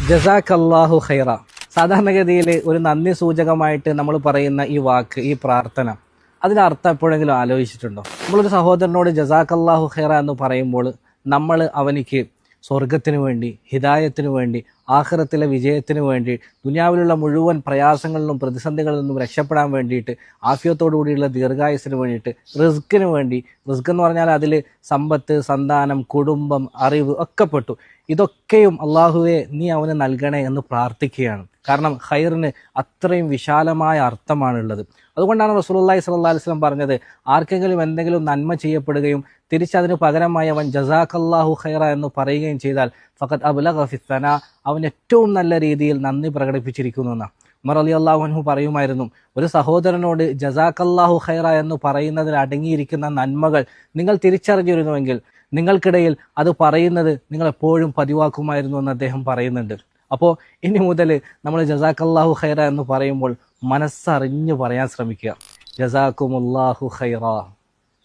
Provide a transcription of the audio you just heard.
ജസാക്കല്ലാഹു ഖൈറ. സാധാരണഗതിയിൽ ഒരു നന്ദി സൂചകമായിട്ട് നമ്മൾ പറയുന്ന ഈ വാക്ക്, ഈ പ്രാർത്ഥന, അതിൻ്റെ അർത്ഥം എപ്പോഴെങ്കിലും ആലോചിച്ചിട്ടുണ്ടോ? നമ്മളൊരു സഹോദരനോട് ജസാക്കല്ലാഹു ഖൈറ എന്ന് പറയുമ്പോൾ നമ്മൾ അവനിക്ക് സ്വർഗത്തിന് വേണ്ടി, ഹിദായത്തിന് വേണ്ടി, ആഖിറത്തിലെ വിജയത്തിന് വേണ്ടി, ദുനിയാവിലുള്ള മുഴുവൻ പ്രയാസങ്ങളിലും പ്രതിസന്ധികളിൽ നിന്നും രക്ഷപ്പെടാൻ വേണ്ടിയിട്ട്, ആഫിയത്തോടുകൂടിയുള്ള ദീർഘായുസിന് വേണ്ടിയിട്ട്, റിസ്ക്കിന് വേണ്ടി, റിസ്ക് എന്ന് പറഞ്ഞാൽ അതിൽ സമ്പത്ത്, സന്താനം, കുടുംബം, അറിവ് ഒക്കെ പെട്ടു. ഇതൊക്കെയും അള്ളാഹുവെ നീ അവന് നൽകണേ എന്ന് പ്രാർത്ഥിക്കുകയാണ്. കാരണം ഖൈറിന് അത്രയും വിശാലമായ അർത്ഥമാണുള്ളത്. അതുകൊണ്ടാണ് റസൂലുള്ളാഹി സ്വല്ലല്ലാഹു അലൈഹി വസല്ലം പറഞ്ഞത്, ആർക്കെങ്കിലും എന്തെങ്കിലും നന്മ ചെയ്യപ്പെടുകയും തിരിച്ചതിന് പകരമായി അവൻ ജസാക്കല്ലാഹു ഖൈറ എന്ന് പറയുകയും ചെയ്താൽ ഫഖദ് അബ്ലഗ ഫിസ്സന, അവൻ ഏറ്റവും നല്ല രീതിയിൽ നന്ദി പ്രകടിപ്പിച്ചിരിക്കുന്നു എന്നാണ്. ഉമർ റളിയല്ലാഹു അൻഹു പറയുമായിരുന്നു, ഒരു സഹോദരനോട് ജസാക്കല്ലാഹു ഖൈറ എന്ന് പറയുന്നതിൽ അടങ്ങിയിരിക്കുന്ന നന്മകൾ നിങ്ങൾ തിരിച്ചറിഞ്ഞിരുന്നുവെങ്കിൽ നിങ്ങൾക്കിടയിൽ അത് പറയുന്നത് നിങ്ങൾ എപ്പോഴും പതിവാക്കുമായിരുന്നു എന്ന് അദ്ദേഹം പറയുന്നുണ്ട്. അപ്പോൾ ഇനി മുതൽ നമ്മൾ ജസാക്കല്ലാഹു ഖൈറ എന്ന് പറയുമ്പോൾ മനസ്സറിഞ്ഞ് പറയാൻ ശ്രമിക്കുക. ജസാക്കുമുല്ലാഹു ഖൈറ.